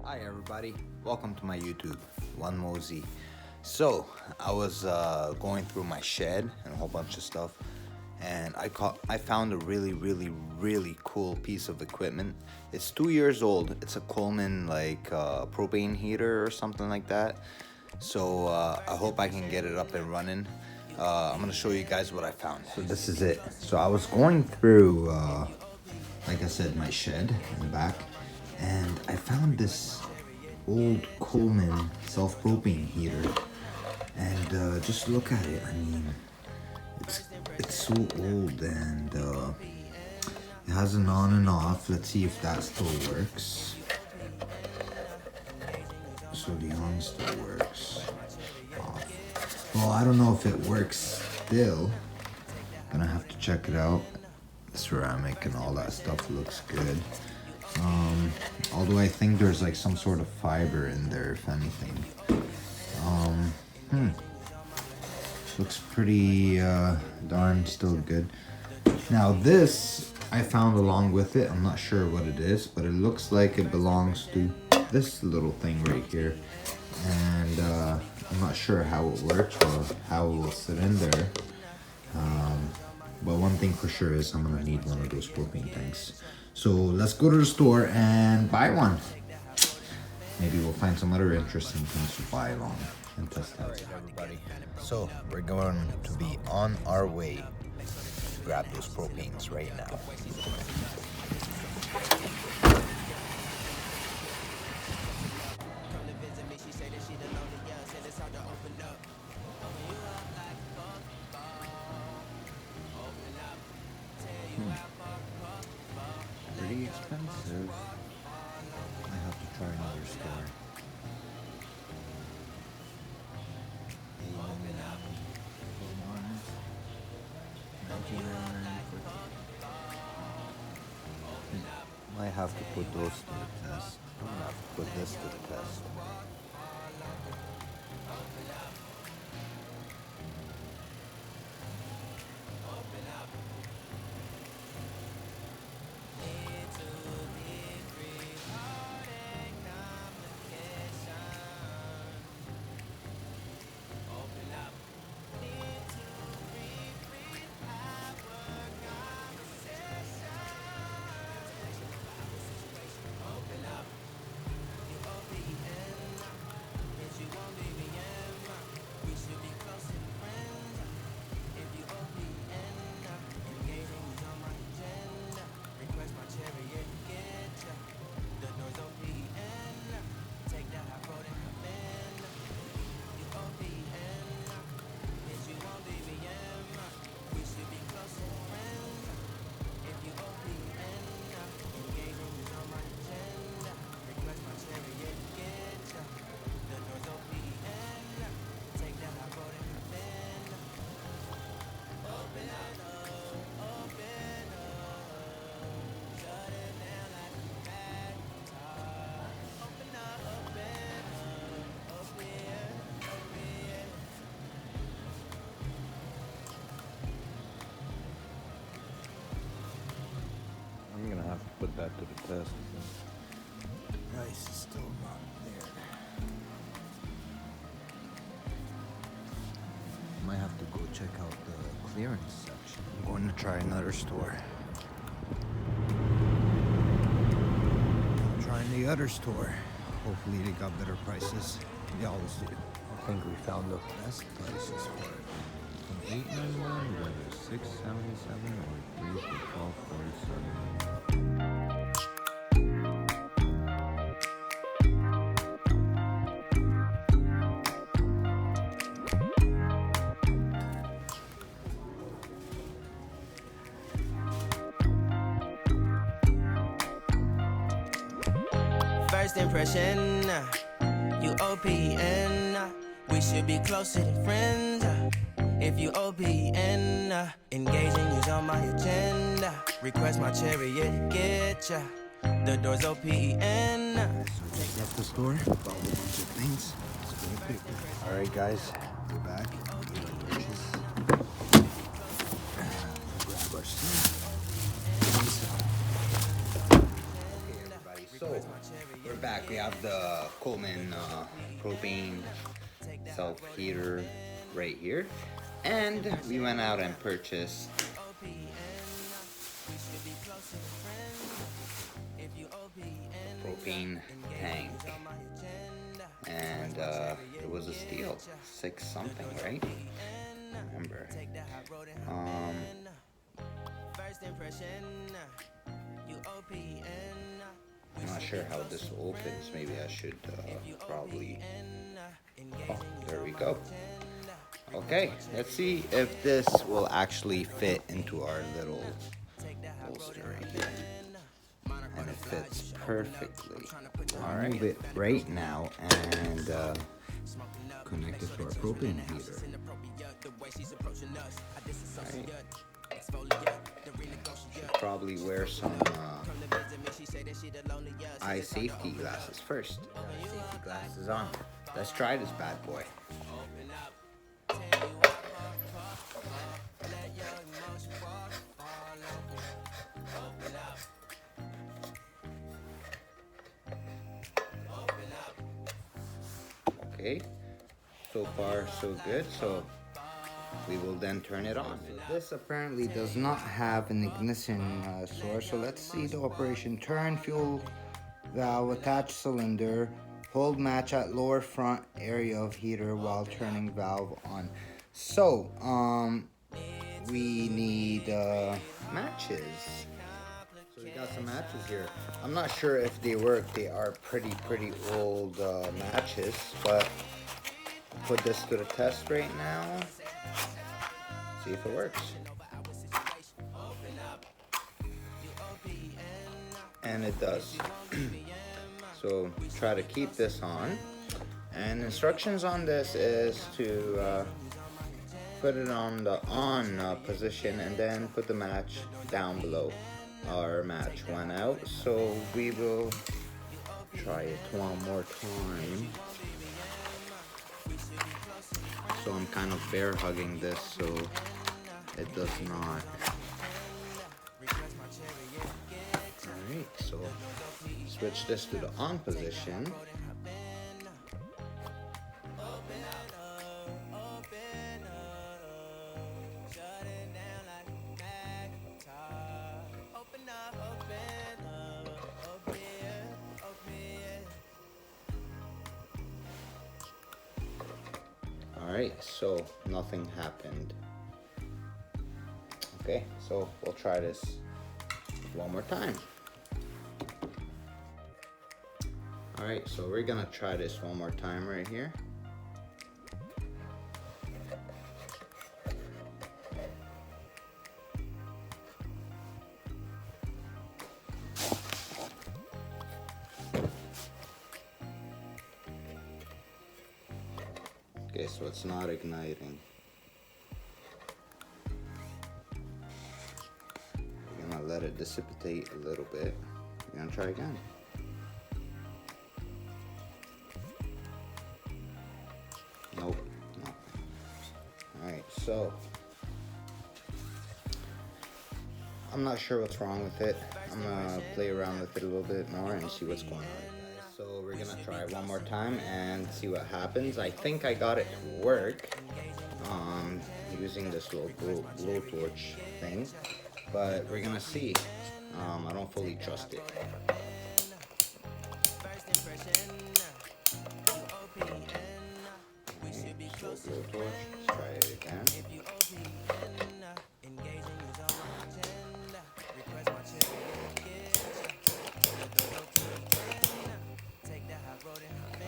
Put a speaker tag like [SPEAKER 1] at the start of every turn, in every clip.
[SPEAKER 1] Hi everybody, welcome to my YouTube, One Mosey. So I was going through my shed and a whole bunch of stuff, and I found a really cool piece of equipment. It's 2 years old. It's a Coleman propane heater or something like that. So I hope I can get it up and running. I'm gonna show you guys what I found. So this is it. So I was going through, like I said, my shed in the back, and I found this old Coleman self-propane heater, and just look at it. I mean, it's so old, and it has an on and off. Let's see if that still works. So the on still works. Off. Well, I don't know if it works still. Gonna have to check it out. The ceramic and all that stuff looks good. Although I think there's like some sort of fiber in there, if anything. Looks pretty darn still good. Now this I found along with it. I'm not sure what it is, but it looks like it belongs to this little thing right here. And I'm not sure how it works or how it will sit in there. But one thing for sure is I'm gonna need one of those propane tanks. So let's go to the store and buy one. Maybe we'll find some other interesting things to buy along and test out. Alright everybody, so we're going to be on our way to grab those propanes right now. Pretty expensive. I have to try another store. Might have to put those to the test. I'm gonna have to put this to the test. I'm gonna have to put that to the test. Price is still not there. Might have to go check out the clearance section. I'm going to try another store. I'm trying the other store. Hopefully they got better prices. They always do. I think we found the best prices for it. From $8.99 to $6.77 or $3 to $12.47.
[SPEAKER 2] First impression, you OPN. We should be closer than friends. If you OPN, engaging you's on my agenda. Request my chariot, get ya. The door's OPN.
[SPEAKER 1] So just left the store, bought a whole bunch of things. Alright guys, we're back. We got a purchase. Grab our stuff. Okay everybody, So we're back. We have the Coleman propane self heater right here, and we went out and purchased propane tank, and it was a steal, 6 something, right? Remember. I'm not sure how this opens. Maybe I should probably. Oh, there we go. Okay, let's see if this will actually fit into our little holster right here. And it fits perfectly. I'll move it right now and connect it to our propane heater. Right. Should probably wear some eye safety glasses first. Safety glasses on. Let's try this bad boy. Okay, so far so good. So we will then turn it on. This apparently does not have an ignition source, so let's see the operation. Turn fuel valve, attach cylinder, hold match at lower front area of heater while turning valve on. So we need matches. So we got some matches here. I'm not sure if they work. They are pretty old matches, but put this to the test right now. See if it works. And it does. So try to keep this on. And instructions on this is to put it on the on position and then put the match down below. Our match went out, so we will try it one more time. So I'm kind of bear hugging this so it does not. Alright, so switch this to the on position. Alright, so nothing happened. Okay, so we'll try this one more time. Alright, so we're gonna try this one more time right here. Okay, so it's not igniting. We're gonna let it dissipate a little bit. We're gonna try again. Nope, nothing. Alright, so I'm not sure what's wrong with it. I'm gonna play around with it a little bit more and see what's going on. So we're gonna try one more time and see what happens. I think I got it to work using this little blowtorch thing, but we're gonna see. I don't fully trust it. So blowtorch, let's try it again.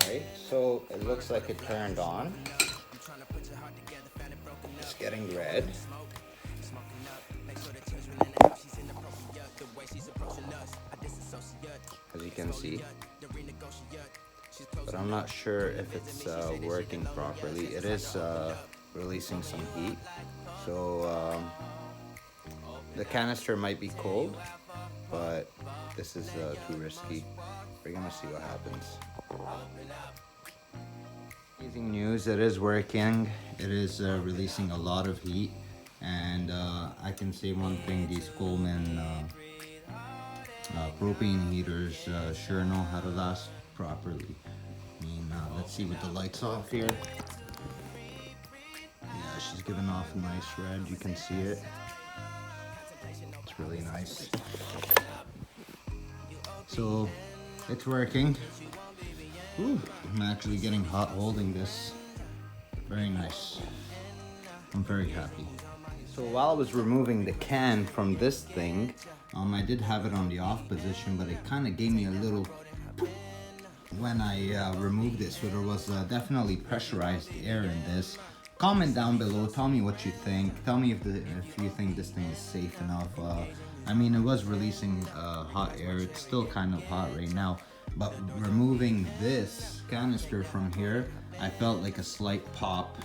[SPEAKER 1] Alright, so it looks like it turned on. It's getting red. As you can see. But I'm not sure if it's working properly. It is releasing some heat. So the canister might be cold, but this is too risky. We're gonna see what happens. Amazing news, it is working. It is releasing a lot of heat, and I can say one thing, these Coleman propane heaters sure know how to last properly. I mean, let's see with the lights off here. Yeah, she's giving off a nice red. You can see it. It's really nice. So it's working. Ooh, I'm actually getting hot holding this. Very nice. I'm very happy. So while I was removing the can from this thing, I did have it on the off position, but it kind of gave me a little poop when I removed it. So there was definitely pressurized air in this. Comment down below. Tell me what you think. Tell me if you think this thing is safe enough. I mean, it was releasing hot air. It's still kind of hot right now. But removing this canister from here, I felt like a slight pop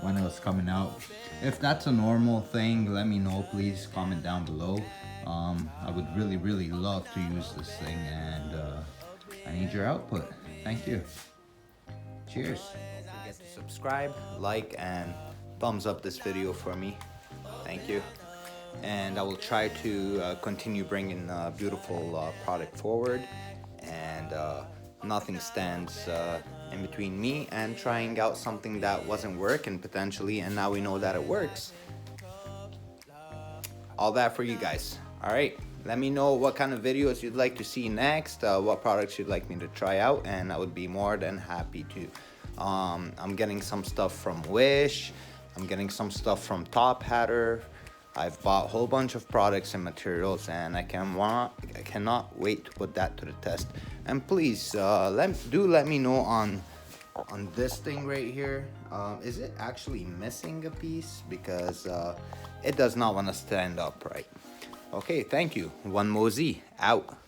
[SPEAKER 1] when it was coming out. If that's a normal thing, let me know, please. Comment down below. I would really love to use this thing, and I need your output. Thank you. Cheers. Don't forget to subscribe, like, and thumbs up this video for me. Thank you. And I will try to continue bringing beautiful product forward, and nothing stands in between me and trying out something that wasn't working potentially, and now we know that it works. All that for you guys. All right, let me know what kind of videos you'd like to see next, what products you'd like me to try out, and I would be more than happy to. I'm getting some stuff from Wish, I'm getting some stuff from Top Hatter. I've bought a whole bunch of products and materials, and I cannot wait to put that to the test. And please let me know on this thing right here. Is it actually missing a piece? Because it does not want to stand up right. Okay, thank you. One Mosey out.